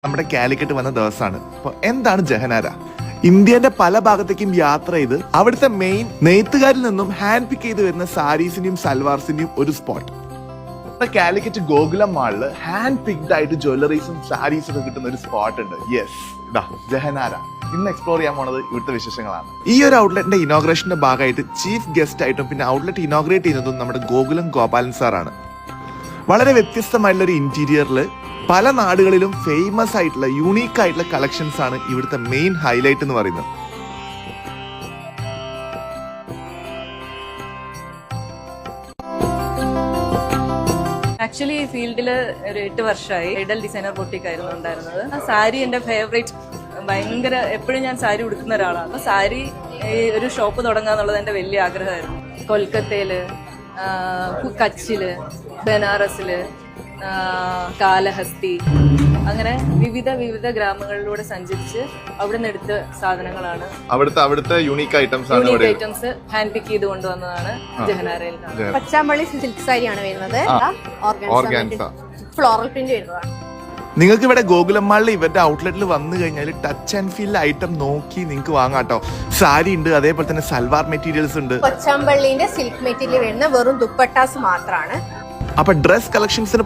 നമ്മുടെ കാലിക്കറ്റ് വന്ന ദിവസമാണ്. അപ്പൊ എന്താണ് ജഹനാര? ഇന്ത്യന്റെ പല ഭാഗത്തേക്കും യാത്ര ചെയ്ത് അവിടുത്തെ മെയിൻ നെയ്ത്തുകാരിൽ നിന്നും ഹാൻഡ് പിക്ക് ചെയ്ത് വരുന്ന സാരീസിന്റെയും സൽവാർസിന്റെയും ഒരു സ്പോട്ട്. കാലിക്കറ്റ് ഗോകുലം മാളില് ഹാൻഡ് പിക്ഡ് ആയിട്ട് ജ്വല്ലറീസും സാരീസും ഒക്കെ കിട്ടുന്ന ഒരു സ്പോട്ട് ഉണ്ട്. യെസ്, ജഹനാര. ഇന്ന് എക്സ്പ്ലോർ ചെയ്യാൻ പോണത് ഇവിടുത്തെ വിശേഷങ്ങളാണ്. ഈ ഒരു ഔട്ട്ലെറ്റിന്റെ ഇനോഗ്രേഷന്റെ ഭാഗമായിട്ട് ചീഫ് ഗസ്റ്റ് ആയിട്ടും പിന്നെ ഔട്ട്ലെറ്റ് ഇനോഗ്രേറ്റ് ചെയ്യുന്നതും നമ്മുടെ ഗോകുലം ഗോപാലൻ സാറാണ്. വളരെ വ്യത്യസ്തമായിട്ടുള്ള ഒരു ഇന്റീരിയറിൽ പല നാടുകളിലും ഫേമസ് ആയിട്ടുള്ള യൂണീക്ക് ആയിട്ടുള്ള കളക്ഷൻസ് ആണ് ഇവിടുത്തെ മെയിൻ ഹൈലൈറ്റ് എന്ന് പറയുന്നത്. ആക്ച്വലി ഈ ഫീൽഡിൽ ഒരു 8 വർഷമായി. ബ്രൈഡൽ ഡിസൈനർ ബൊട്ടിക്കായിരുന്നു ഉണ്ടായിരുന്നത്. ആ സാരി എൻ്റെ ഫേവറേറ്റ്. ഭയങ്കര എപ്പോഴും ഞാൻ സാരി ഉടുക്കുന്ന ഒരാളാണ്. സാരി ഒരു ഷോപ്പ് തുടങ്ങാന്നുള്ളത് എൻ്റെ വലിയ ആഗ്രഹമായിരുന്നു. കൊൽക്കത്തയില്, കച്ചില്, ബനാറസില്, കാലഹസ്തി, അങ്ങനെ വിവിധ ഗ്രാമങ്ങളിലൂടെ സഞ്ചരിച്ച് അവിടെ നിന്ന് എടുത്ത സാധനങ്ങളാണ്. അവിടുത്തെ യൂണീക്ക് ഐറ്റംസ് ഹാൻഡ് പിക്ക് ചെയ്ത് കൊണ്ടുവന്നതാണ് ജഹനാരയിൽ. പച്ചാമ്പള്ളി സിൽക്ക് സാരിയാണ് വരുന്നത്. ഫ്ലോറൽ പ്രിന്റ് വരുന്നതാണ്. നിങ്ങൾക്ക് ഇവിടെ ഗോകുലം മാളിൽ ഇവരുടെ ഔട്ട്ലെറ്റിൽ വന്നു കഴിഞ്ഞാൽ ടച്ച് ആൻഡ് ഫീൽ ഐറ്റം നോക്കി നിങ്ങൾക്ക് വാങ്ങാട്ടോ. സാരി ഉണ്ട്, അതേപോലെ തന്നെ സൽവാർ മെറ്റീരിയൽസ് ഉണ്ട്. പച്ചാമ്പള്ളിന്റെ സിൽക്ക് മെറ്റീരിയൽ വരുന്ന വെറും ദുപ്പട്ടാസ് മാത്രമാണ്. അപ്പൊ ഡ്രസ് കളക്ഷൻസിന്